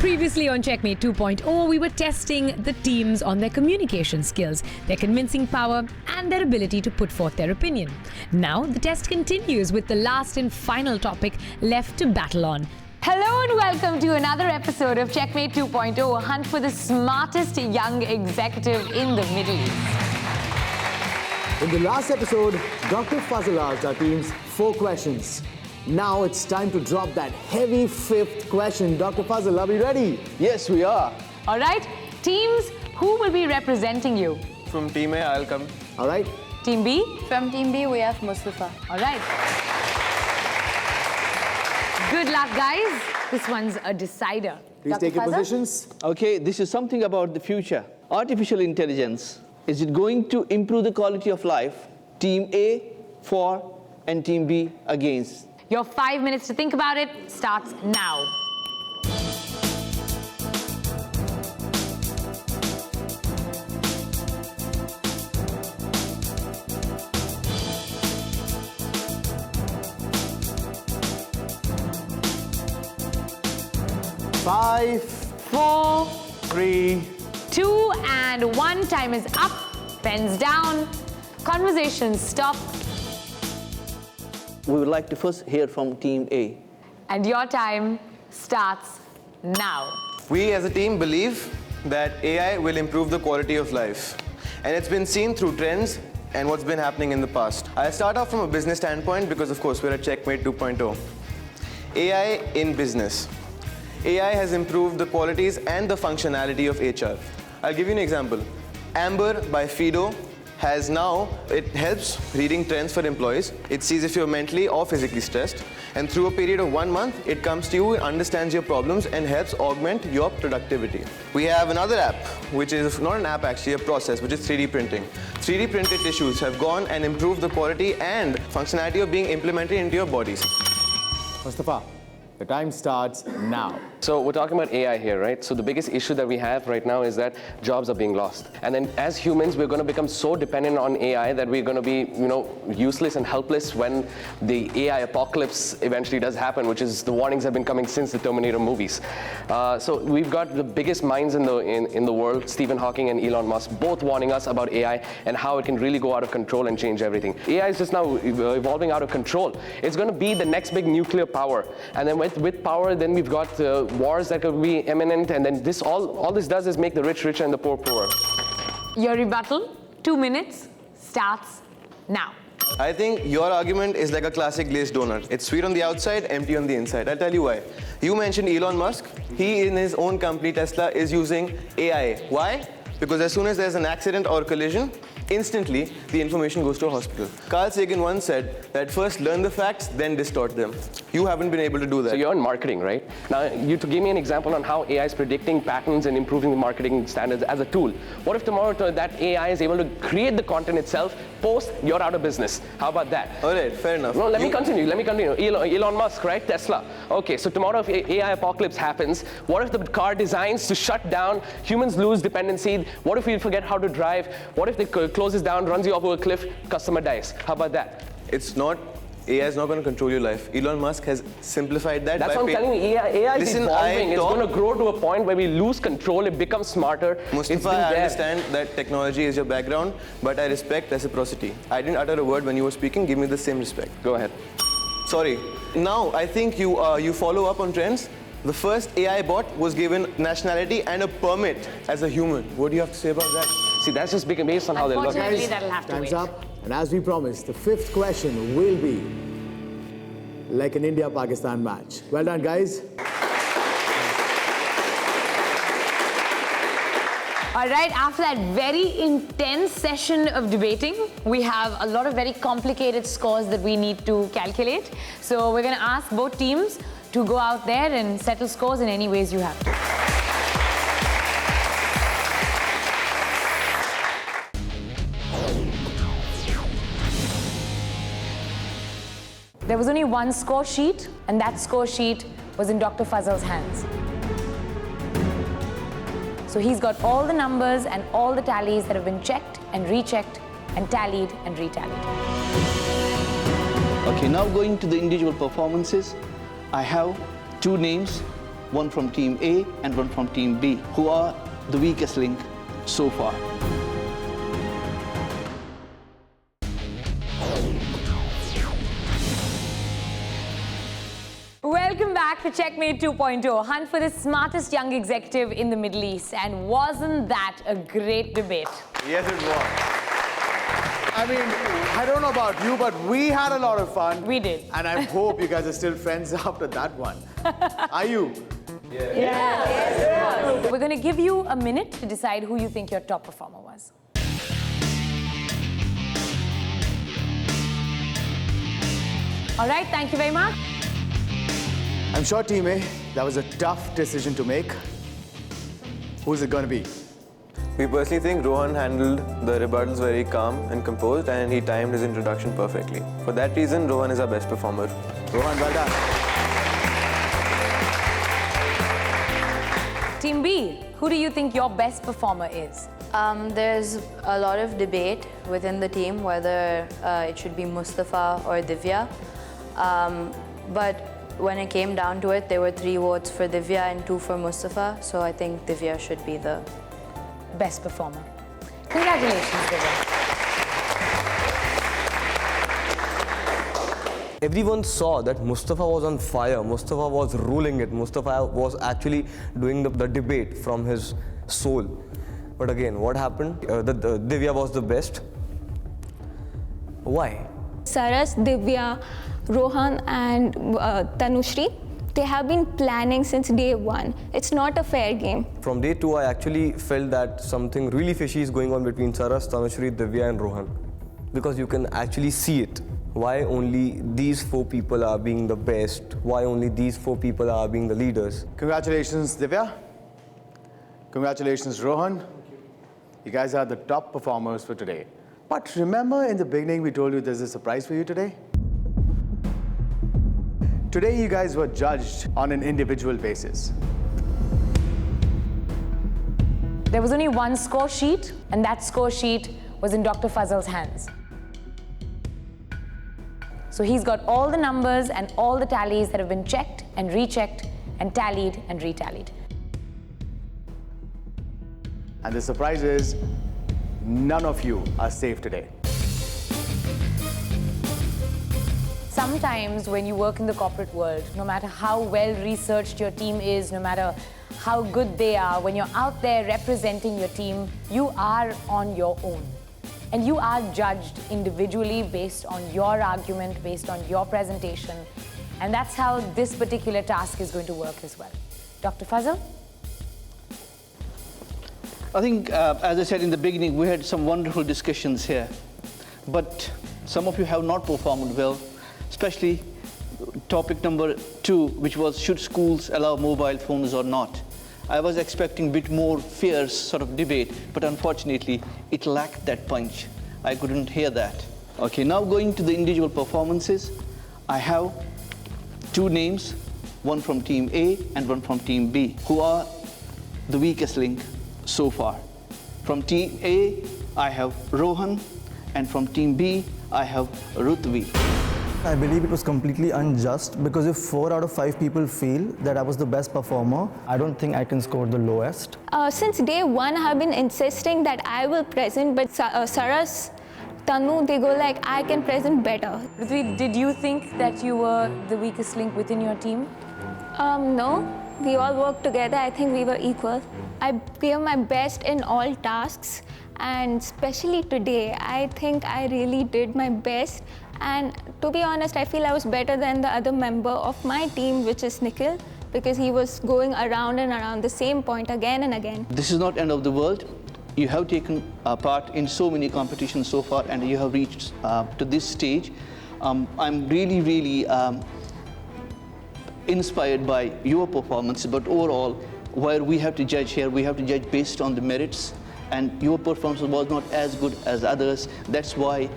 Previously on Checkmate 2.0, we were testing the teams on their communication skills, their convincing power, and their ability to put forth their opinion. Now, the test continues with the last and final topic left to battle on. Hello and welcome to another episode of Checkmate 2.0, a hunt for the smartest young executive in the Middle East. In the last episode, Dr. Fazal asked our teams 4 questions. Now it's time to drop that heavy 5th question. Dr. Fazal, are we ready? Yes, we are. All right, teams, who will be representing you? From Team A, I'll come. All right. Team B? From Team B, we have Mustafa. All right. Good luck, guys. This one's a decider. Please Dr. take your Fazal? positions. Okay, this is something about the future. Artificial intelligence. Is it going to improve the quality of life? Team A for and Team B against. Your 5 minutes to think about it starts now. Five, 4, 3, 2, and 1. Time is up. Pens down. Conversations stop. We would like to first hear from Team A. And your time starts now. We as a team believe that AI will improve the quality of life. And it's been seen through trends and what's been happening in the past. I'll start off from a business standpoint because of course we're at Checkmate 2.0. AI in business. AI has improved the qualities and the functionality of HR. I'll give you an example. Amber by Fido has now, it helps reading trends for employees. It sees if you're mentally or physically stressed. And through a period of 1 month, it comes to you, understands your problems, and helps augment your productivity. We have another app, which is not an app actually, a process, which is 3D printing. 3D printed tissues have gone and improved the quality and functionality of being implemented into your bodies. Mustafa, the time starts now. So we're talking about AI here, right? So the biggest issue that we have right now is that jobs are being lost. And then as humans, we're going to become so dependent on AI that we're going to be, useless and helpless when the AI apocalypse eventually does happen, which is the warnings have been coming since the Terminator movies. So we've got the biggest minds in the world, Stephen Hawking and Elon Musk, both warning us about AI and how it can really go out of control and change everything. AI is just now evolving out of control. It's going to be the next big nuclear power. And then with power, then we've got wars that could be imminent, and then this all this does is make the rich richer and the poor poorer. Your rebuttal, 2 minutes, starts now. I think your argument is like a classic glazed donut. It's sweet on the outside, empty on the inside. I'll tell you why. You mentioned Elon Musk. He, in his own company, Tesla, is using AI. Why? Because as soon as there's an accident or collision, instantly the information goes to a hospital. Carl Sagan once said that first learn the facts, then distort them. You haven't been able to do that. So you're in marketing, right? Now, you to give me an example on how AI is predicting patterns and improving the marketing standards as a tool. What if tomorrow that AI is able to create the content itself, post, you're out of business? How about that? All right, fair enough. No, let me continue. Elon Musk, right? Tesla. Okay, so tomorrow if AI apocalypse happens, what if the car designs to shut down, humans lose dependency? What if we forget how to drive? What if it closes down, runs you off a cliff, customer dies? How about that? AI is not going to control your life. Elon Musk has simplified that. That's what I'm telling you. AI is Listen, evolving. It's going to grow to a point where we lose control. It becomes smarter. Mustafa, I understand that technology is your background, but I respect reciprocity. I didn't utter a word when you were speaking. Give me the same respect. Go ahead. Sorry. Now, I think you follow up on trends. The first AI bot was given nationality and a permit as a human. What do you have to say about that? See, that's just based on how they look. Unfortunately, that'll have to Time's wait. up. And as we promised, the 5th question will be like an India-Pakistan match. Well done, guys. All right, after that very intense session of debating, we have a lot of very complicated scores that we need to calculate. So we're going to ask both teams to go out there and settle scores in any ways you have to. There was only one score sheet, and that score sheet was in Dr. Fazal's hands. So he's got all the numbers and all the tallies that have been checked and rechecked and tallied and retallied. Okay, now going to the individual performances. I have 2 names one from Team A and one from Team B, who are the weakest link so far. Welcome back to Checkmate 2.0, hunt for the smartest young executive in the Middle East. And wasn't that a great debate? Yes, it was. I mean, I don't know about you, but we had a lot of fun. We did. And I hope you guys are still friends after that one. Are you? Yes. We're going to give you a minute to decide who you think your top performer was. All right, thank you very much. I'm sure, Team A, that was a tough decision to make. Who's it going to be? We personally think Rohan handled the rebuttals very calm and composed, and he timed his introduction perfectly. For that reason, Rohan is our best performer. Rohan, well done. Team B, who do you think your best performer is? There's a lot of debate within the team whether it should be Mustafa or Divya. But when it came down to it, there were 3 votes for Divya and 2 for Mustafa. So I think Divya should be the Best performer. Congratulations, Divya. Everyone saw that Mustafa was on fire, Mustafa was ruling it, Mustafa was actually doing the debate from his soul. But again, what happened? Divya was the best. Why? Saras, Divya, Rohan and Tanushri, they have been planning since day 1. It's not a fair game. From day 2, I actually felt that something really fishy is going on between Saras, Tanushri, Divya and Rohan. Because you can actually see it. Why only these 4 people are being the best? Why only these 4 people are being the leaders? Congratulations, Divya. Congratulations, Rohan. You guys are the top performers for today. But remember in the beginning we told you there's a surprise for you today? Today you guys were judged on an individual basis. There was only one score sheet, and that score sheet was in Dr. Fazal's hands. So he's got all the numbers and all the tallies that have been checked and rechecked and tallied and retallied. And the surprise is, none of you are safe today. Sometimes when you work in the corporate world, no matter how well researched your team is, no matter how good they are, when you're out there representing your team, you are on your own. And you are judged individually based on your argument, based on your presentation. And that's how this particular task is going to work as well. Dr. Fazal? I think, as I said in the beginning, we had some wonderful discussions here. But some of you have not performed well, especially topic number 2, which was, should schools allow mobile phones or not? I was expecting a bit more fierce sort of debate, but unfortunately, it lacked that punch. I couldn't hear that. Okay, now going to the individual performances, I have 2 names, one from Team A and one from Team B, who are the weakest link so far. From Team A, I have Rohan, and from Team B, I have Rutvi. I believe it was completely unjust because if 4 out of 5 people feel that I was the best performer, I don't think I can score the lowest. Since day 1, I have been insisting that I will present, but Saras, Tanu, they go like, I can present better. Rutvi, did you think that you were the weakest link within your team? No, we all worked together. I think we were equal. I gave my best in all tasks, and especially today, I think I really did my best. And to be honest, I feel I was better than the other member of my team, which is Nikhil, because he was going around and around the same point again and again. This is not end of the world. You have taken part in so many competitions so far, and you have reached to this stage. I'm really, really inspired by your performance, but overall, where we have to judge here, we have to judge based on the merits, and your performance was not as good as others. That's why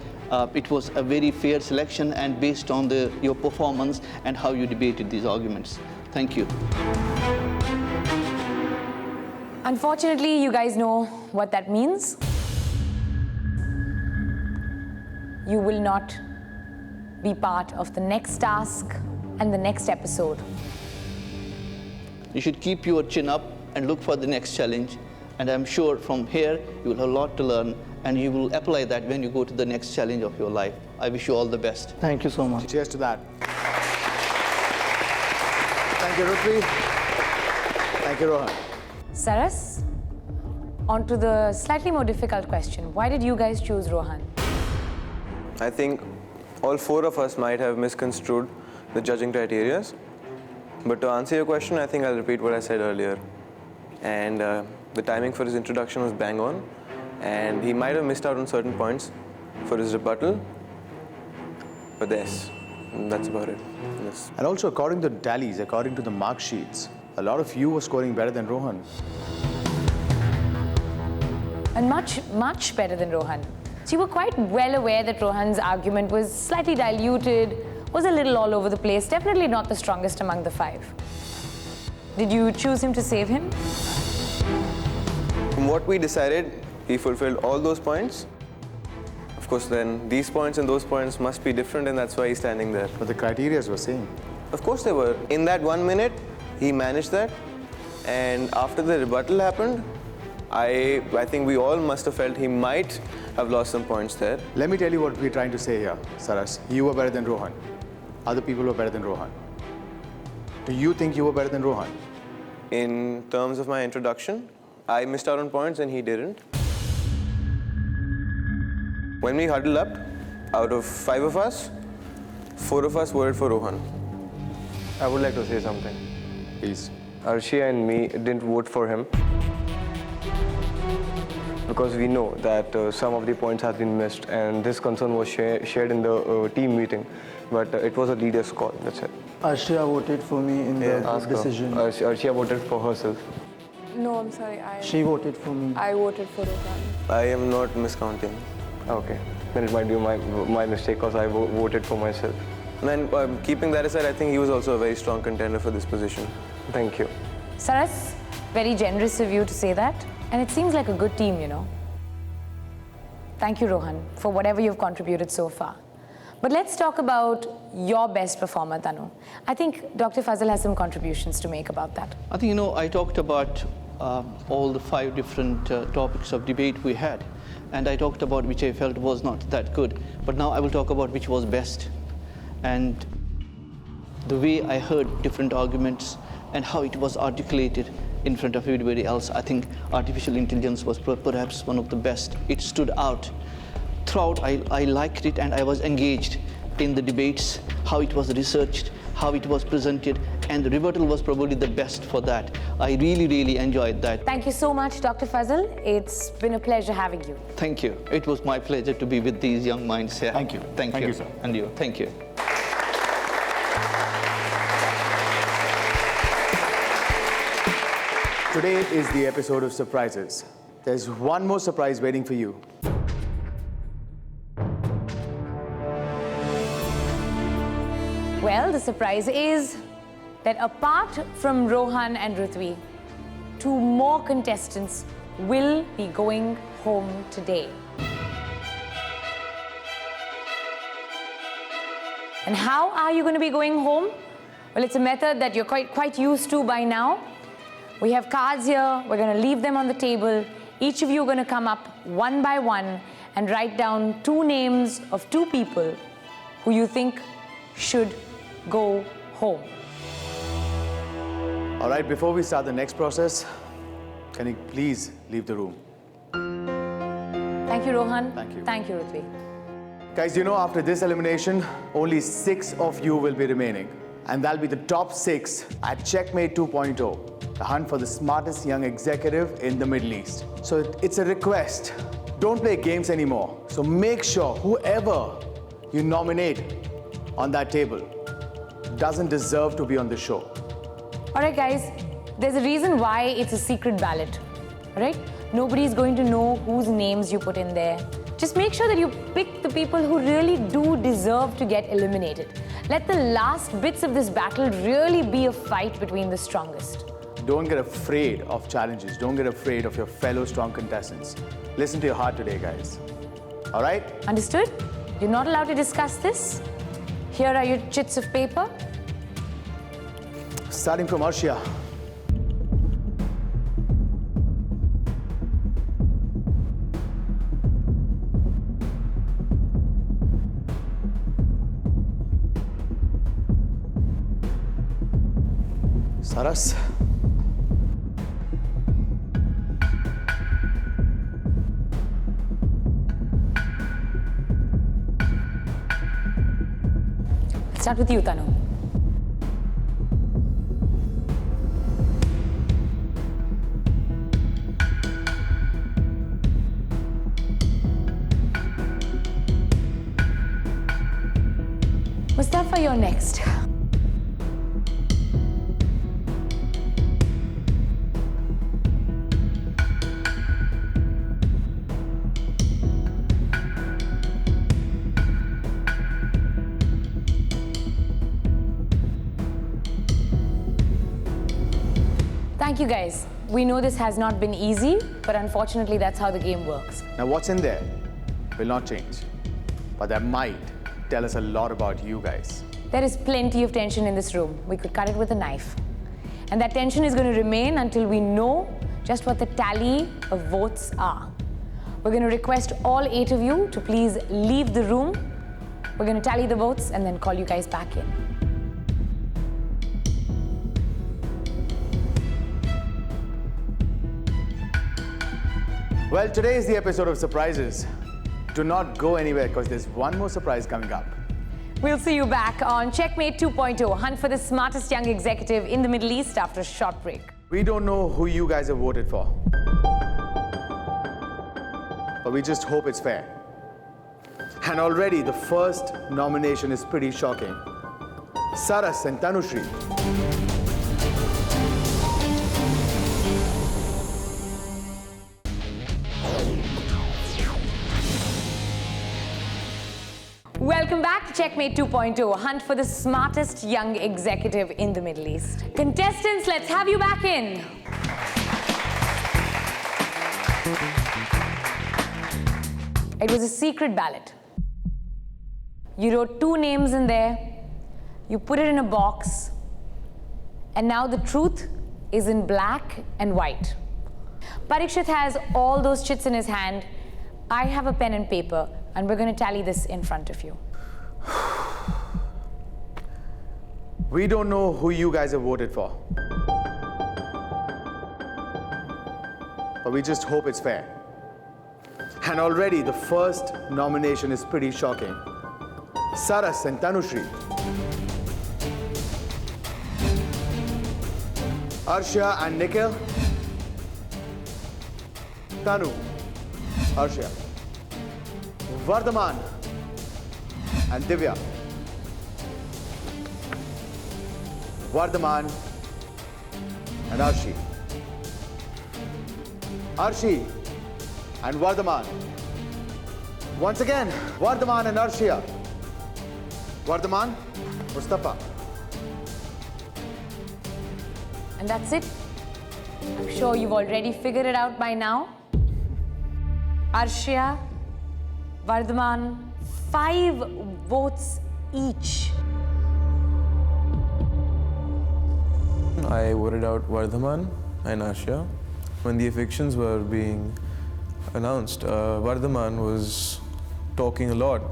it was a very fair selection and based on your performance and how you debated these arguments. Thank you. Unfortunately, you guys know what that means. You will not be part of the next task and the next episode. You should keep your chin up and look for the next challenge. And I'm sure from here you will have a lot to learn, and you will apply that when you go to the next challenge of your life. I wish you all the best. Thank you so much. Cheers to that. Thank you, Rutvi. Thank you, Rohan. Saras, on to the slightly more difficult question. Why did you guys choose Rohan? I think all four of us might have misconstrued the judging criteria. But to answer your question, I think I'll repeat what I said earlier. And the timing for his introduction was bang on. And he might have missed out on certain points for his rebuttal. But yes, that's about it. Yes. And also, according to the tallies, according to the mark sheets, a lot of you were scoring better than Rohan. And much better than Rohan. So you were quite well aware that Rohan's argument was slightly diluted, was a little all over the place, definitely not the strongest among the five. Did you choose him to save him? From what we decided, he fulfilled all those points. Of course, then these points and those points must be different, and that's why he's standing there. But the criteria were same. Of course they were. In that 1 minute, he managed that. And after the rebuttal happened, I think we all must have felt he might have lost some points there. Let me tell you what we're trying to say here, Saras. You were better than Rohan. Other people were better than Rohan. Do you think you were better than Rohan? In terms of my introduction, I missed out on points and he didn't. When we huddled up, out of 5 of us, 4 of us voted for Rohan. I would like to say something. Please. Arshia and me didn't vote for him because we know that some of the points have been missed, and this concern was shared in the team meeting, but it was a leader's call, that's it. Arshia voted for me in the Ask her. decision. Arshia voted for herself. No, I'm sorry. She voted for me. I voted for Rohan. I am not miscounting. Okay, then it might be my mistake because I voted for myself. And keeping that aside, I think he was also a very strong contender for this position. Thank you. Saras, very generous of you to say that. And it seems like a good team, you know. Thank you, Rohan, for whatever you've contributed so far. But let's talk about your best performer, Tanu. I think Dr. Fazal has some contributions to make about that. I think, I talked about all the 5 different topics of debate we had. And I talked about which I felt was not that good. But now I will talk about which was best. And the way I heard different arguments and how it was articulated in front of everybody else, I think artificial intelligence was perhaps one of the best. It stood out. Throughout, I liked it and I was engaged in the debates, how it was researched, how it was presented, and the rebuttal was probably the best for that. I really, really enjoyed that. Thank you so much, Dr. Fazal. It's been a pleasure having you. Thank you. It was my pleasure to be with these young minds here. Thank you. Thank you, sir. And you. Thank you. Today is the episode of surprises. There's one more surprise waiting for you. Well, the surprise is that apart from Rohan and Rutvi, 2 more contestants will be going home today. And how are you going to be going home? Well, it's a method that you're quite used to by now. We have cards here. We're going to leave them on the table. Each of you are going to come up one by one and write down 2 names of 2 people who you think should go home. All right, before we start the next process, can you please leave the room? Thank you, Rohan. Thank you. Thank you, Rutvi. Guys, after this elimination, only 6 of you will be remaining. And that'll be the top 6 at Checkmate 2.0, the hunt for the smartest young executive in the Middle East. So it's a request. Don't play games anymore. So make sure whoever you nominate on that table doesn't deserve to be on the show. All right, guys, there's a reason why it's a secret ballot, all right? Nobody's going to know whose names you put in there. Just make sure that you pick the people who really do deserve to get eliminated. Let the last bits of this battle really be a fight between the strongest. Don't get afraid of challenges. Don't get afraid of your fellow strong contestants. Listen to your heart today, guys. All right? Understood? You're not allowed to discuss this. Here are your chits of paper. Starting from Arshia. Saras. Start with you, Tanu. Mustafa, you're next. Thank you guys. We know this has not been easy, but unfortunately that's how the game works. Now what's in there will not change, but that might tell us a lot about you guys. There is plenty of tension in this room. We could cut it with a knife. And that tension is going to remain until we know just what the tally of votes are. We're going to request all 8 of you to please leave the room. We're going to tally the votes and then call you guys back in. Well, today is the episode of surprises. Do not go anywhere because there's one more surprise coming up. We'll see you back on Checkmate 2.0, hunt for the smartest young executive in the Middle East after a short break. We don't know who you guys have voted for, but we just hope it's fair. And already the first nomination is pretty shocking. Saras and Tanushri. Welcome back to Checkmate 2.0, hunt for the smartest young executive in the Middle East. Contestants, let's have you back in. It was a secret ballot. You wrote 2 names in there, you put it in a box, and now the truth is in black and white. Parikshit has all those chits in his hand. I have a pen and paper, and we're going to tally this in front of you. We don't know who you guys have voted for, but we just hope it's fair. And already the first nomination is pretty shocking. Saras and Tanushri. Arshia and Nikhil. Tanu. Arshia. Vardhaman and Divya. Vardhaman and Arshi. Arshi and Vardhaman. Once again, Vardhaman and Arshia. Vardhaman, Mustafa. And that's it. I'm sure you've already figured it out by now. Arshia, Vardhaman, 5 votes each. I voted out Vardhaman and Asha. When the evictions were being announced, Vardhaman was talking a lot.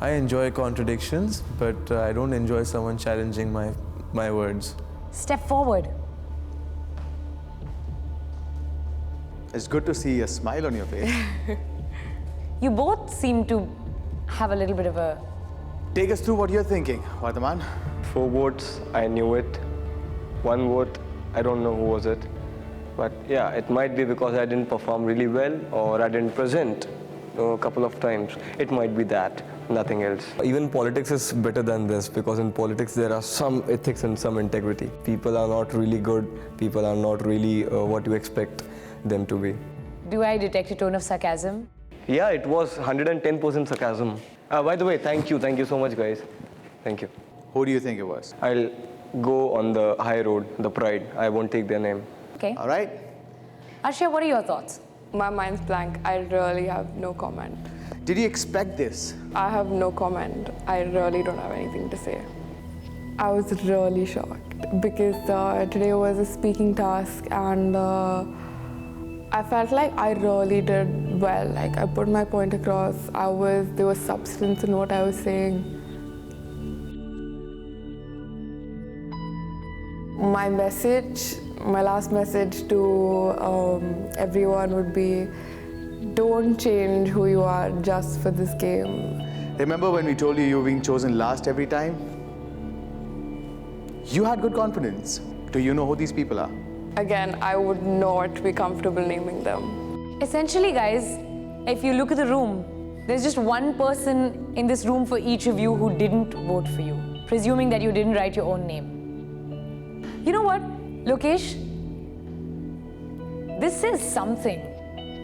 I enjoy contradictions, but I don't enjoy someone challenging my words. Step forward. It's good to see a smile on your face. You both seem to have a little bit of a... Take us through what you're thinking, Vardhaman. 4 votes, I knew it. 1 vote, I don't know who was it. But yeah, it might be because I didn't perform really well or I didn't present a couple of times. It might be that, nothing else. Even politics is better than this because in politics there are some ethics and some integrity. People are not really good, people are not really what you expect them to be. Do I detect a tone of sarcasm? Yeah, it was 110% sarcasm. By the way, thank you so much guys. Thank you. Who do you think it was? I'll go on the high road, the pride. I won't take their name. Okay. All right. Arshia, what are your thoughts? My mind's blank. I really have no comment. Did you expect this? I have no comment. I really don't have anything to say. I was really shocked because today was a speaking task and I felt like I really did well. Like I put my point across. There was substance in what I was saying. My last message to everyone would be, don't change who you are just for this game. Remember when we told you were being chosen last every time? You had good confidence. Do you know who these people are? Again, I would not be comfortable naming them. Essentially, guys, if you look at the room, there's just one person in this room for each of you who didn't vote for you, presuming that you didn't write your own name. You know what, Lokesh? This is something.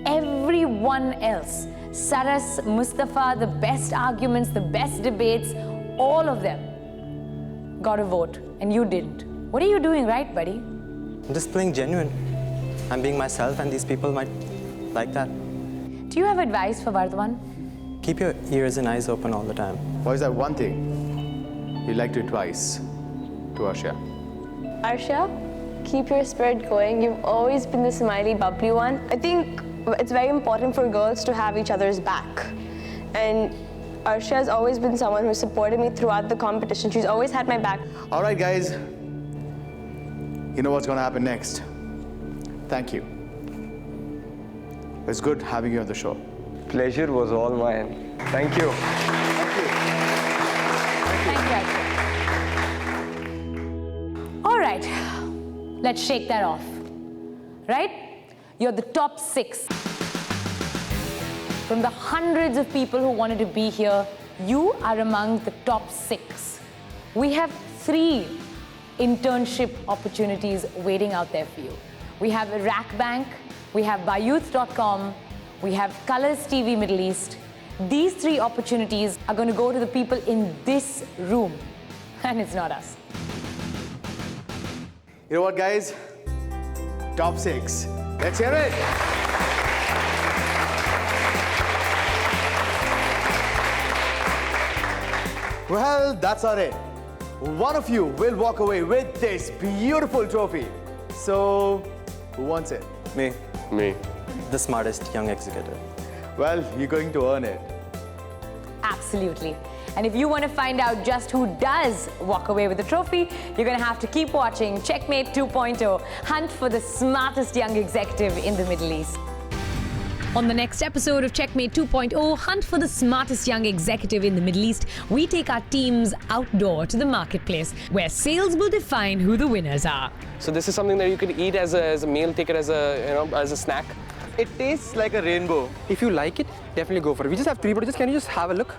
Everyone else, Saras, Mustafa, the best arguments, the best debates, all of them got a vote, and you didn't. What are you doing right, buddy? I'm just playing genuine. I'm being myself, and these people might like that. Do you have advice for Vardhaman? Keep your ears and eyes open all the time. What is that one thing you'd like to advise to Arshia? Arshia, keep your spirit going. You've always been the smiley, bubbly one. I think it's very important for girls to have each other's back. And Arshia has always been someone who supported me throughout the competition. She's always had my back. All right, guys. You know what's going to happen next. Thank you. It's good having you on the show. Pleasure was all mine. Thank you. Thank you. All right, let's shake that off. Right? You're the top 6. From the hundreds of people who wanted to be here, you are among the top 6. We have 3 internship opportunities waiting out there for you. We have Rack Bank, we have Bayouth.com, we have Colors TV Middle East. These 3 opportunities are going to go to the people in this room, and it's not us. You know what, guys? Top 6. Let's hear it. Well, that's not it. One of you will walk away with this beautiful trophy. So, who wants it? Me. Me. The smartest young executive. Well, you're going to earn it. Absolutely. And if you want to find out just who does walk away with the trophy, you're going to have to keep watching Checkmate 2.0, Hunt for the Smartest Young Executive in the Middle East. On the next episode of Checkmate 2.0, Hunt for the Smartest Young Executive in the Middle East, we take our teams outdoor to the marketplace, where sales will define who the winners are. So this is something that you could eat as a meal ticket, as a snack. It tastes like a rainbow. If you like it, definitely go for it. We just have 3 bottles. Can you just have a look?